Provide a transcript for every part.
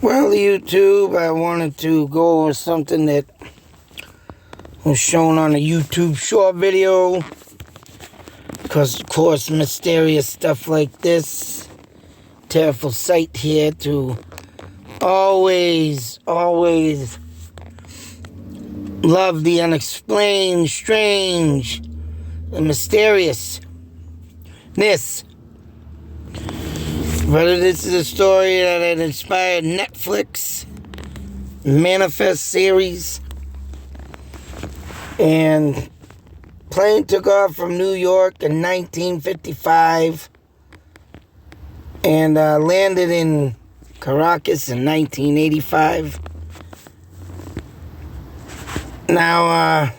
Well, YouTube, I wanted to go over something that was shown on a YouTube short video. Because, of course, mysterious stuff like this. Terrible sight here to always love the unexplained, strange, and mysteriousness. But this is a story that had inspired Netflix Manifest series. And Plaine took off from New York in 1955 and landed in Caracas in 1985. Now,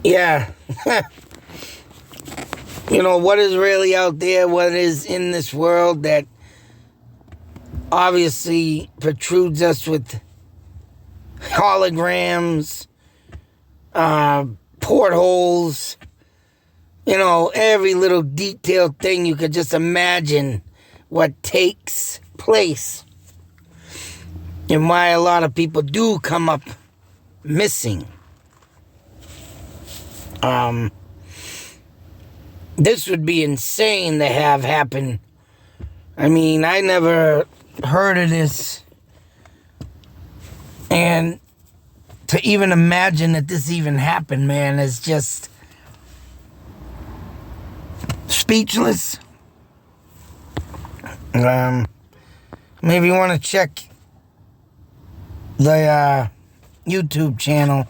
yeah. You know, what is really out there, what is in this world that obviously protrudes us with holograms, portholes, you know, every little detailed thing you could just imagine what takes place. And why a lot of people do come up missing. This would be insane to have happen. I mean, I never heard of this. And to even imagine that this even happened, man, is just speechless. Maybe you want to check the YouTube channel.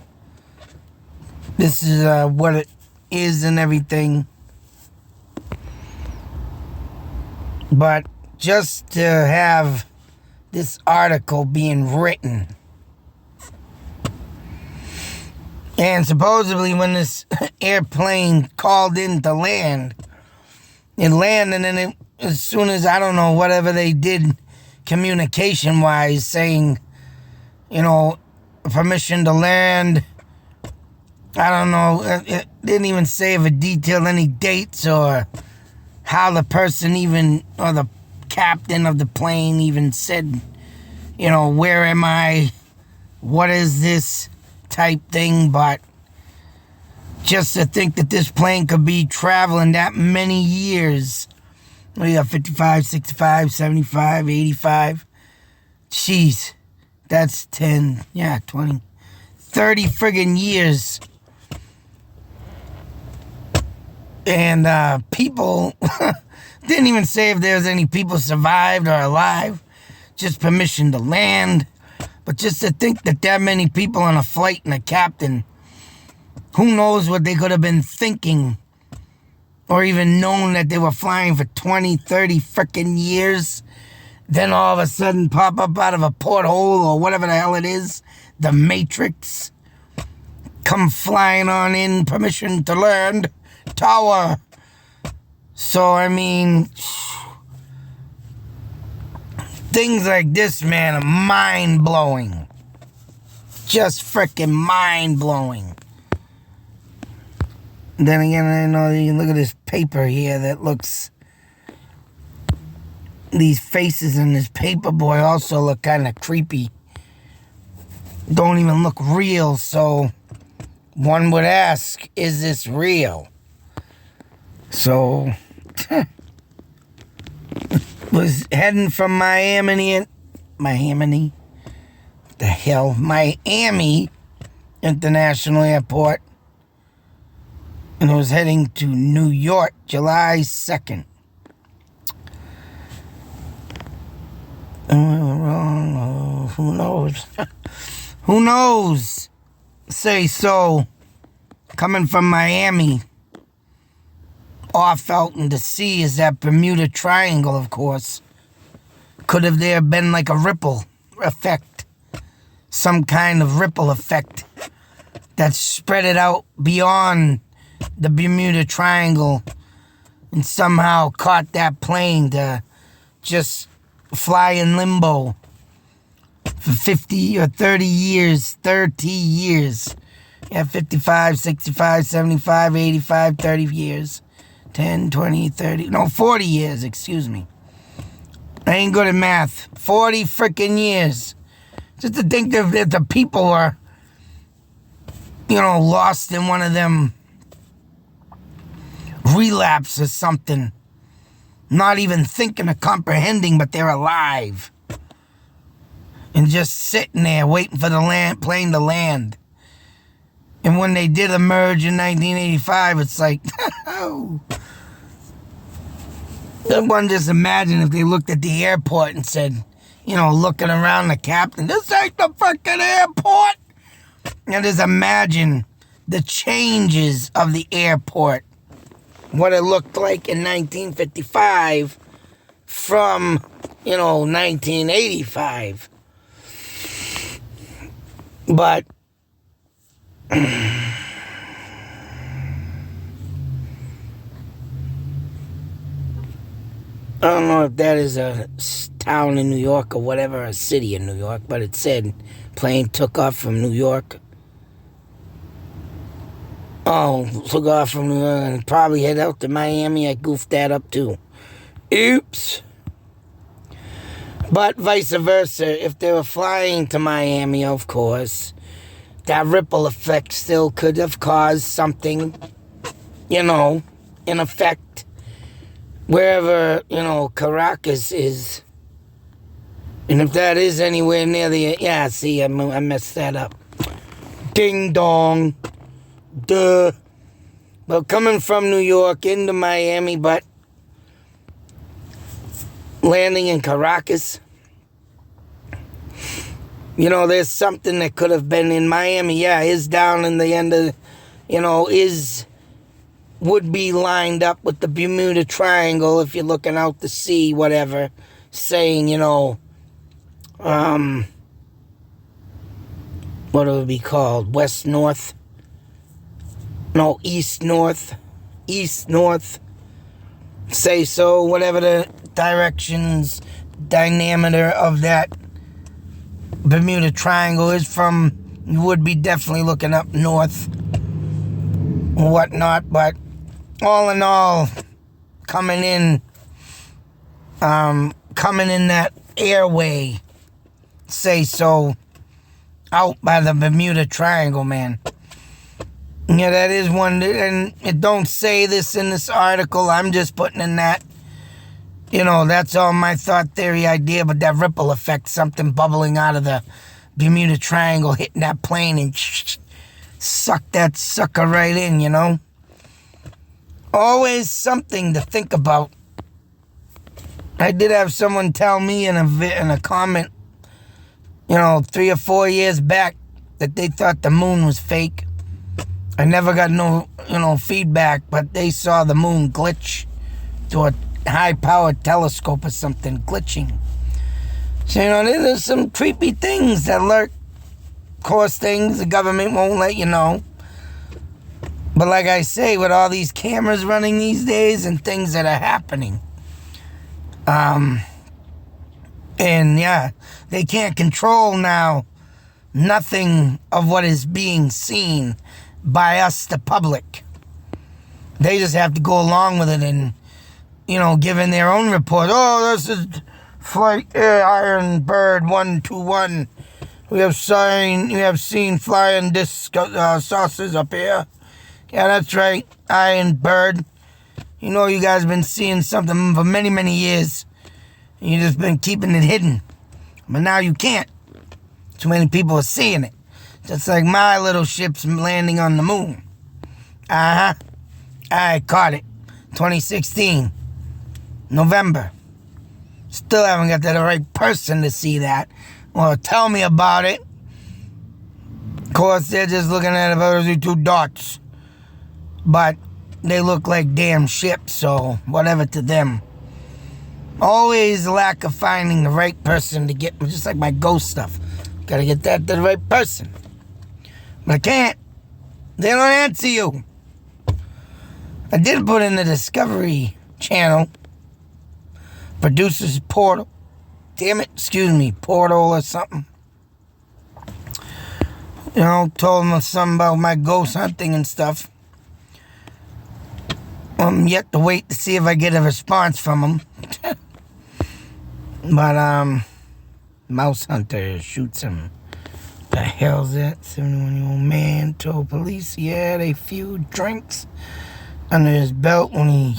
This is what it is and everything. But just to have this article being written. And supposedly when this airplane called in to land, it landed, and as soon as, I don't know, whatever they did communication-wise, saying, you know, permission to land, I don't know, it didn't even say if it detailed any dates or how the person even, or the captain of the plane even said, you know, where am I, what is this type thing. But just to think that this plane could be traveling that many years, we got 55, 65, 75, 85, jeez, that's 10, 20, 30 friggin' years. And people didn't even say if there's any people survived or alive. Just permission to land. But just to think that that many people on a flight and a captain, who knows what they could have been thinking or even known that they were flying for 20, 30 frickin' years. Then all of a sudden pop up out of a porthole or whatever the hell it is, the Matrix, come flying on in, permission to land. Tower. So, I mean, things like this, man, are mind-blowing. Just freaking mind-blowing. Then again, I know you look at this paper here that looks... These faces in this paper, boy, also look kind of creepy. Don't even look real, so one would ask, is this real? So, was heading from Miami International Airport, and I was heading to New York, July 2nd. Oh, who knows? Who knows? Say so. Coming from Miami. Off out in the sea is that Bermuda Triangle, of course. Could have there been like a ripple effect. Some kind of ripple effect that spread it out beyond the Bermuda Triangle and somehow caught that plane to just fly in limbo for 50 or 30 years, 30 years. Yeah, 55, 65, 75, 85, 30 years. 10, 20, 30, no, 40 years, excuse me. I ain't good at math. 40 freaking years. Just to think that the people are, lost in one of them relapse or something. Not even thinking or comprehending, but they're alive. And just sitting there waiting for the plane to land. And when they did emerge in 1985, it's like, oh. One just imagine if they looked at the airport and said, looking around the captain, this ain't the freaking airport. And just imagine the changes of the airport. What it looked like in 1955 from, 1985. But I don't know if that is a town in New York or whatever, a city in New York, but it said plane took off from New York. Oh, took off from New York and probably head out to Miami. I goofed that up too. Oops. But vice versa, if they were flying to Miami, of course, that ripple effect still could have caused something, in effect, wherever, Caracas is. And if that is anywhere near the... Yeah, see, I messed that up. Ding dong. Duh. Well, coming from New York into Miami, but landing in Caracas, there's something that could have been in Miami. Yeah, is down in the end of, would be lined up with the Bermuda Triangle if you're looking out to sea, whatever, saying, what it would be called, west-north, no, east-north, say so, whatever the directions, diameter of that Bermuda Triangle is from, you would be definitely looking up north or whatnot, but all in all, coming in that airway, say so, out by the Bermuda Triangle, man. Yeah, that is one, and it don't say this in this article, I'm just putting in that, that's all my thought theory idea, but that ripple effect, something bubbling out of the Bermuda Triangle, hitting that plane and suck that sucker right in, Always something to think about. I did have someone tell me in a comment, 3 or 4 years back that they thought the moon was fake. I never got no, feedback, but they saw the moon glitch to a high-powered telescope or something glitching. So, there's some creepy things that lurk. Of course, things the government won't let you know. But like I say, with all these cameras running these days and things that are happening, and yeah, they can't control now nothing of what is being seen by us, the public. They just have to go along with it and, giving their own report. Oh, this is Flight Iron Bird 121. We have seen flying disc saucers up here. Yeah, that's right, Iron Bird. You guys have been seeing something for many, many years. You just been keeping it hidden. But now you can't. Too many people are seeing it. Just like my little ship's landing on the moon. I caught it. 2016. November. Still haven't got the right person to see that or tell me about it. Of course, they're just looking at about 2 dots. But they look like damn ships, so whatever to them. Always lack of finding the right person to get, just like my ghost stuff. Gotta get that to the right person. But I can't. They don't answer you. I did put in the Discovery Channel. Producer's Portal. Damn it, excuse me, Portal or something. Told them something about my ghost hunting and stuff. I'm yet to wait to see if I get a response from them. But, Mouse Hunter shoots him. The hell's that? 71-year-old man told police he had a few drinks under his belt when he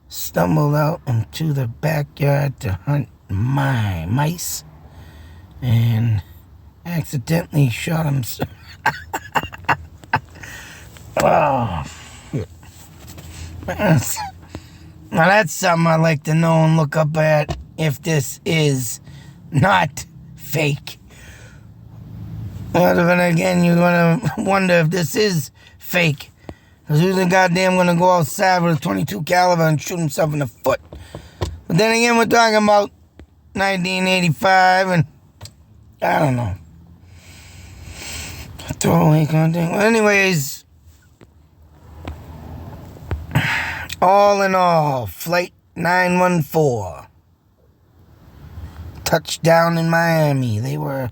stumbled out into the backyard to hunt mice and accidentally shot himself. Oh, shit. Now that's something I'd like to know and look up at if this is not fake. Well, then again, you're going to wonder if this is fake. Because who's the goddamn going to go outside with a .22 caliber and shoot himself in the foot? But then again, we're talking about 1985 and I don't know. Throwaway content. Well, anyways, all in all, Flight 914 touchdown in Miami. They were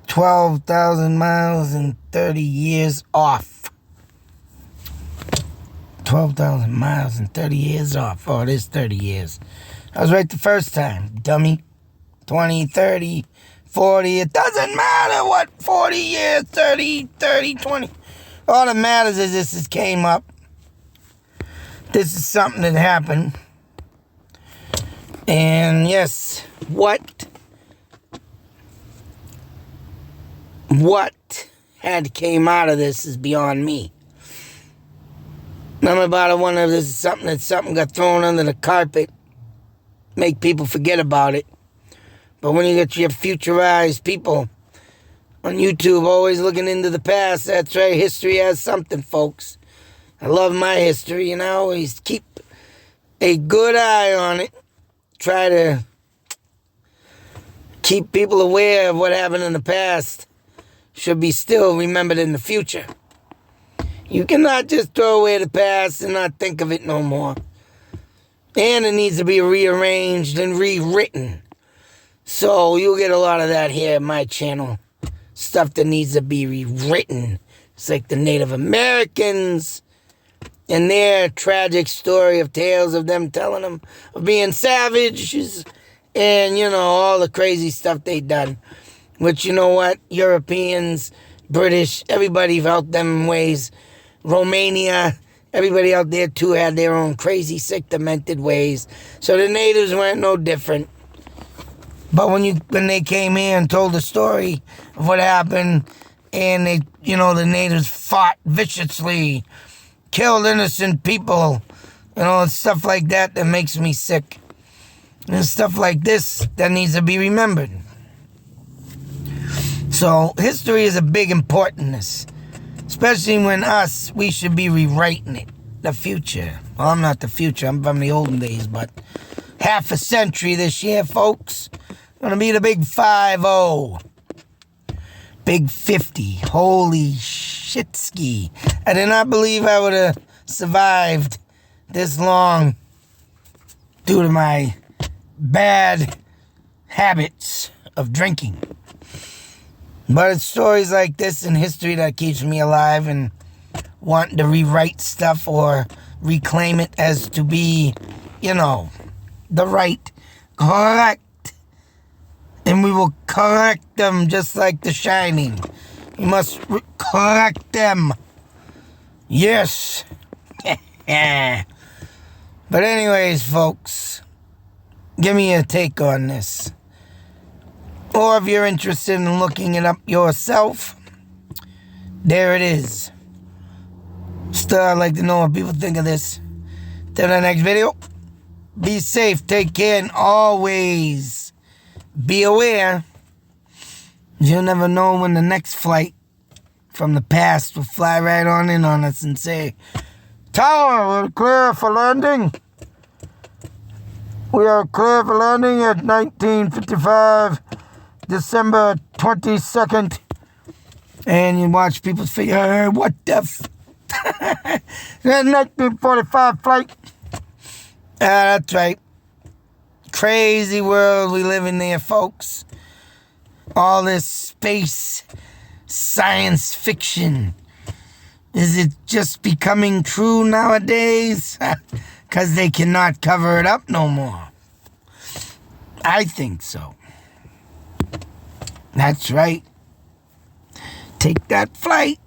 12,000 miles and 30 years off. 12,000 miles and 30 years off. Oh, it is 30 years. I was right the first time, dummy. 20, 30, 40. It doesn't matter what 40 years, 30, 20. All that matters is this came up. This is something that happened. And yes, what had came out of this is beyond me. I'm about to wonder if this is something got thrown under the carpet, make people forget about it. But when you get your futurized people on YouTube always looking into the past, that's right, history has something, folks. I love my history, and I always keep a good eye on it. Try to keep people aware of what happened in the past. Should be still remembered in the future. You cannot just throw away the past and not think of it no more. And it needs to be rearranged and rewritten. So you'll get a lot of that here at my channel. Stuff that needs to be rewritten. It's like the Native Americans and their tragic story of tales of them telling them of being savages and, you know, all the crazy stuff they done. Which, you know what, Europeans, British, everybody felt them ways. Romania, everybody out there too had their own crazy, sick, demented ways. So the natives weren't no different. But when they came here and told the story of what happened, and they, you know, the natives fought viciously, killed innocent people, you know, and stuff like that makes me sick. And stuff like this that needs to be remembered. So history is a big importance, especially when we should be rewriting it, the future. Well, I'm not the future, I'm from the olden days, but half a century this year, folks. Gonna be the big 50. Big 50. Holy shitski. I did not believe I would have survived this long due to my bad habits of drinking. But it's stories like this in history that keeps me alive and wanting to rewrite stuff or reclaim it as to be, you know, the right, correct. And we will correct them just like The Shining. We must correct them. Yes. But anyways, folks, give me a take on this. Or if you're interested in looking it up yourself, there it is. Still, I'd like to know what people think of this. Till the next video, be safe, take care, and always be aware. You'll never know when the next flight from the past will fly right on in on us and say, "Tower, we're clear for landing. We are clear for landing at 1955, December 22nd. And you watch people figure, what the that 1945 flight. That's right. Crazy world we live in there, folks. All this space science fiction Is it just becoming true nowadays? Because they cannot cover it up no more. I think so. That's right. Take that flight.